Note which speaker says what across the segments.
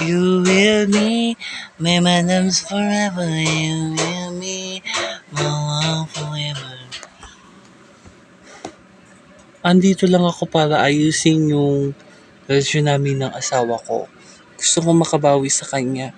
Speaker 1: You will me, my madam's forever. You will me, my love forever. Andito lang ako para ayusin yung relasyon namin ng asawa ko. Gusto ko makabawi sa kanya.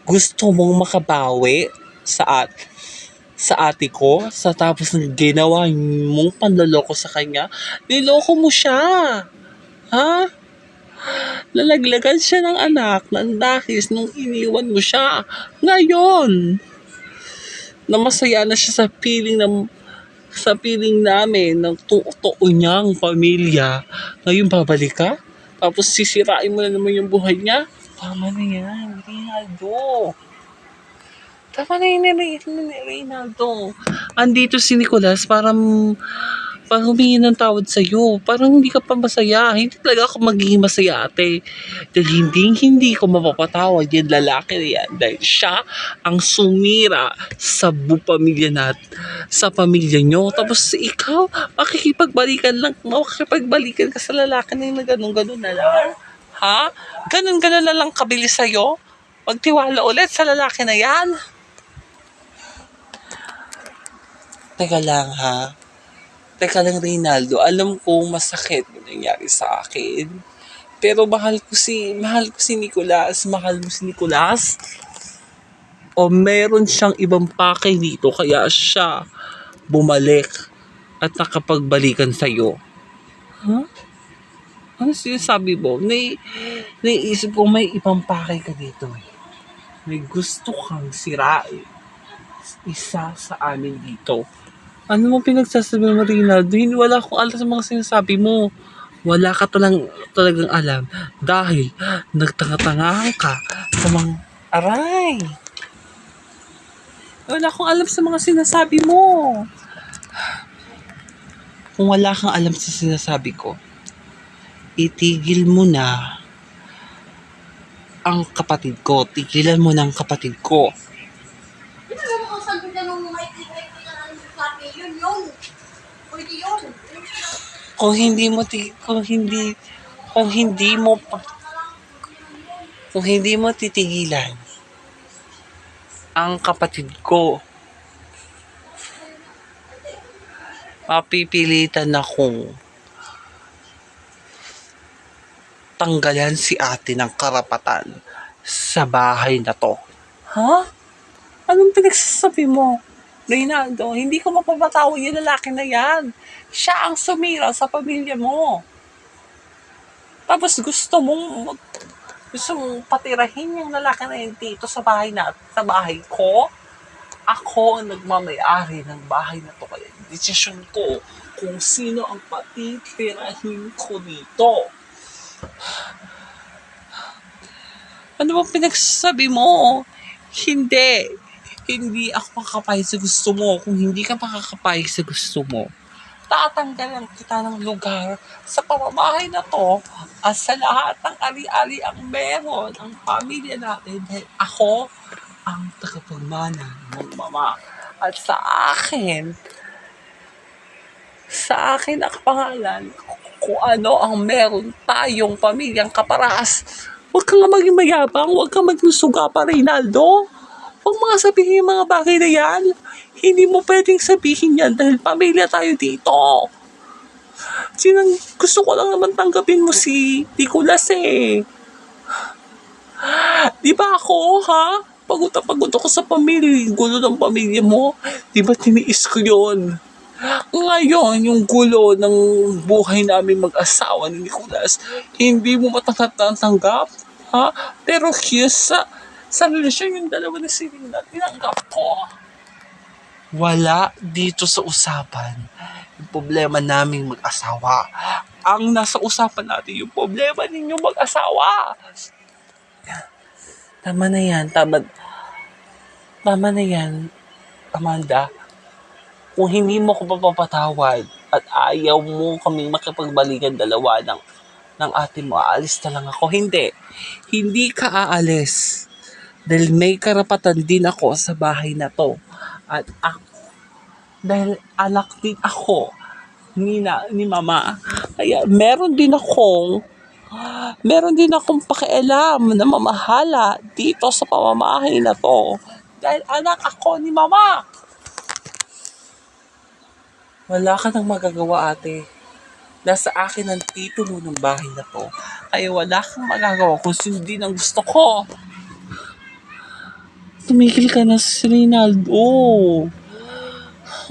Speaker 1: Gusto mong makabawi sa ate ko sa tapos ng ginawa mong panloloko sa kanya? Niloko mo siya. Ha? Lalaglagan siya ng anak ng dahil nung iniwan mo siya. Ngayon, na masaya na siya sa piling namin ng totoo niyang pamilya. Ngayon babalik ka? Tapos sisirain mo na naman yung buhay niya? Tama na yan, Reynaldo. Tama na yun, Reynaldo. Andito si Nicolas para humingi ng tawad sa'yo. Parang hindi ka pa masaya. Hindi talaga ako magiging masaya, ate. Dahil hindi ko mapapatawad yung lalaki na yan. Dahil siya ang sumira sa sa pamilya nyo. Tapos ikaw, makikipag-balikan ka sa lalaki na yung ganun-ganun na lang. Ha? Ganun-ganun na lang kabilis sa'yo? Magtiwala ulit sa lalaki na yan? Teka lang, ha? Teka lang, Reynaldo, alam kong masakit yung nangyari sa akin. Pero mahal ko si Nicolas. Mahal mo si Nicolas? O meron siyang ibang pakay dito kaya siya bumalik at nakapagbalikan sa'yo? Huh? Ano sinasabi mo? Naiisip ko may ibang pakay ka dito eh. May gusto kang sirain. Isa sa amin dito. Ano mo pinagsasabi mo, Reynaldo? Wala akong alam sa mga sinasabi mo. Wala ka talagang alam dahil nagtanga-tangahan ka sa mga aray. Wala akong alam sa mga sinasabi mo. Kung wala kang alam sa sinasabi ko, itigil mo na ang kapatid ko. Tigilan mo na ang kapatid ko. Kung hindi mo titigilan ang kapatid ko, mapipilitan akong tanggalan si ate ng karapatan sa bahay na to. Ha? Anong pinagsasabi mo? Reynaldo, hindi ko mapapatawad yung lalaki na yan. Siya ang sumira sa pamilya mo. Tapos gusto mong patirahin yung lalaki na yun dito sa bahay ko. Ako ang nagmamayari ng bahay na to. Kaya desisyon ko kung sino ang patitirahin ko dito. Ano bang pinagsasabi mo? Hindi ako makakapayag sa gusto mo. Kung hindi ka makakapayag sa gusto mo, tatanggalan kita ng lugar sa pamamahay na to at sa lahat ng ari-ari ang meron ang pamilya natin dahil ako ang tagapagmana ng mama. At sa akin ang pangalan kung ano ang meron tayong pamilyang kaparas. Huwag kang maging mayabang, huwag kang maging suga pa, Reynaldo. Huwag mga sabihin yung mga bagay na yan. Hindi mo pwedeng sabihin yan dahil pamilya tayo dito. Gusto ko lang naman tanggapin mo si Nicolas eh. Di ba ako, ha? Pagod ako sa pamilya, gulo ng pamilya mo. Di ba tiniis ko yun? Ngayon, yung gulo ng buhay namin mag-asawa ni Nicolas, hindi mo matanggap, ha? Pero sa relasyon yung dalawa na sila, tinanggap ko. Wala dito sa usapan yung problema naming mag-asawa. Ang nasa usapan natin yung problema ninyo mag-asawa. Tama na yan, Amanda. Kung hindi mo ko papapatawad at ayaw mo kaming makipagbalikan dalawa ng ate mo, aalis na lang ako. Hindi ka aalis. Dahil may karapatan din ako sa bahay na to. At dahil anak din ako ni mama. Kaya meron din akong Meron din akong pakialam na mamahala dito sa pamamahay na 'to, dahil anak ako ni mama. Wala ka ng magagawa, ate. Nasa akin ang titulo ng bahay na 'to, kaya wala kang magagawa kung sundin ang gusto ko. Tumigil ka na, Rinaldo.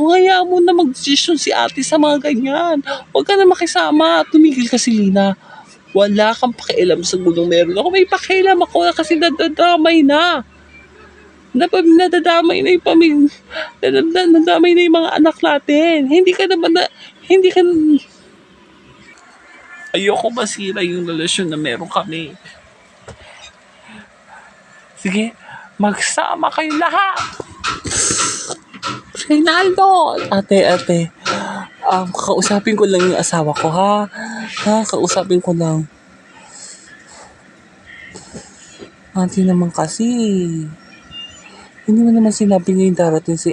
Speaker 1: Hayaan mo na magdesisyon si ate sa mga ganyan. Huwag ka na makisama. Tumigil ka, Selena. Wala kang pakialam sa gulong meron ako. May pakialam ako na kasi nadadamay na. Nadadamay na yung pamilya. Nadadamay na yung mga anak natin. Hindi ka ayoko masira yung relasyon na meron kami. Sige, magsama kayo lahat. Reynaldo! Ate, kausapin ko lang yung asawa ko, ha? Kausapin ko lang. Ate naman kasi, hindi mo naman sinabi ngayon darating si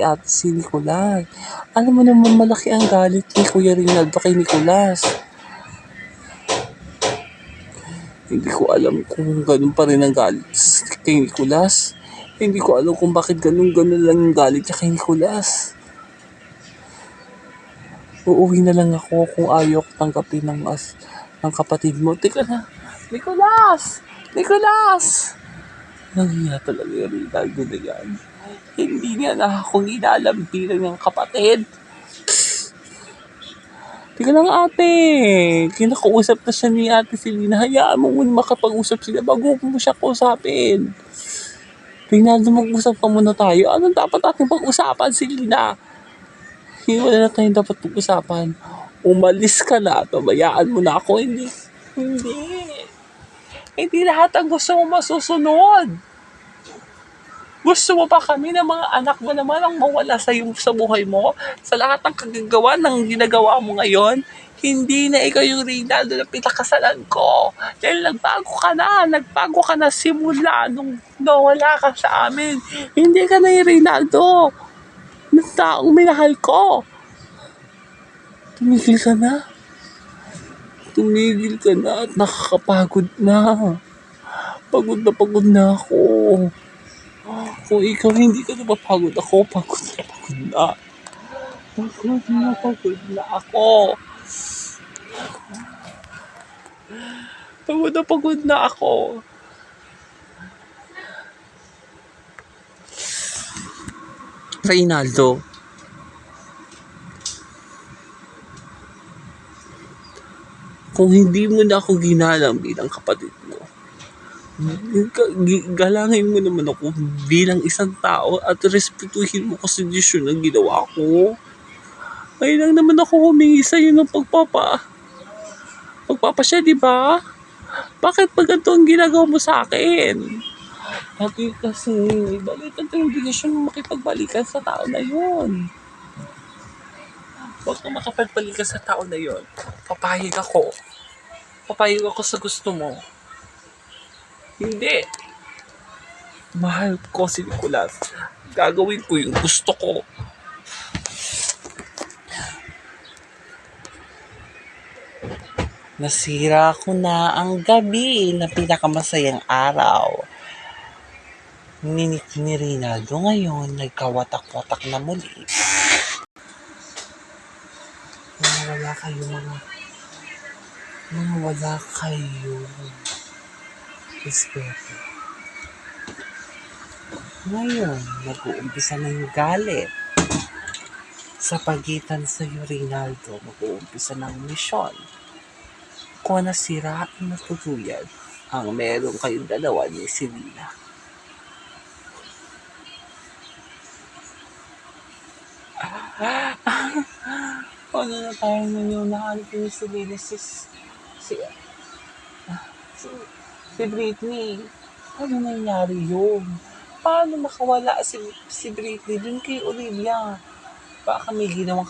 Speaker 1: Nicolas. Alam mo naman malaki ang galit ni Kuya Reynaldo kay Nicolas. Hindi ko alam kung ganun pa rin ang galit kay Nicolas. Hindi ko alam kung bakit ganun lang yung galit niya kay Nicolas. Uuwi na lang ako kung ayaw ko tanggapin ng kapatid mo. Teka na, Nicolas! Nicolas! Nahiya talaga yung Rinaldo na yan. Hindi niya na akong inalampiran ng kapatid. Teka lang, ate. Kinakausap na siya ni ate Selena. Hayaan mo muna makapag-usap sila bago mo siya kausapin. Rinaldo, mag-usap ka muna tayo. Anong dapat ating pag-usapan, Selena? Wala na tayong dapat pag-usapan. Umalis ka na. Pabayaan mo na ako. Hindi lahat ang gusto mo masusunod. Gusto mo pa kami ng mga anak mo naman ang mawala sa buhay mo? Sa lahat ng kagagawa ng ginagawa mo ngayon? Hindi na ikaw yung Reynaldo na pinakasalan ko. Dahil nagbago ka na simula nung nawala ka sa amin. Hindi ka na yung Reynaldo na taong minahal ko. Tumigil ka na at nakakapagod na. Pagod na ako. Kung ikaw hindi ka napapagod ako, pagod na. Pagod na ako. Pagod na ako. Reynaldo, kung hindi mo na ako ginalang bilang kapatid mo, galangin mo naman ako bilang isang tao at respetuhin mo kasi desisyon ng ginawa ko. Ngayon lang naman ako humingi sa'yo ng pagpapasya, di ba? Bakit pa ganito ang ginagawa mo sa akin? Ate, kasi balitan tayo yung desisyon mo makipagbalikan sa tao na yun. Huwag kang makapagbalikan sa tao na yun. Papayag ako sa gusto mo. Hindi. Mahal ko si Nicolas. Gagawin ko yung gusto ko. Nasira ko na ang gabi na pinakamasayang araw. Ni Rinaldo ngayon, nagkawatak-watak na muli. Wala kayo respeto. Ngayon, nag-uumpisa na yung galit. Sa pagitan sa iyo, Rinaldo, mag-uumpisa ng misyon. Kung nasiraan na tuluyan ang meron kayong dalawa ni Selena. Ano na tayo ngayon? Nahanap ni Selena si Britney. Ano nangyari yun? Paano makawala si Britney dun kay Olivia? Baka may ginawang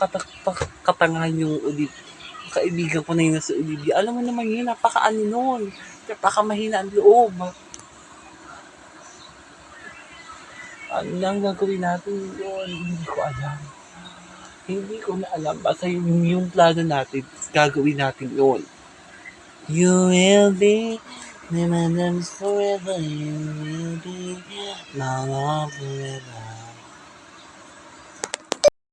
Speaker 1: katangahan yung Olivia. Kaibigan ko na yun sa Olivia. Alam mo naman yun, napaka-ano nun. Napaka-mahina ang loob. Ano lang gagawin natin yun? Hindi ko na alam. Basta yung plano natin, gagawin natin yun. You will be my man forever. You will be my love forever.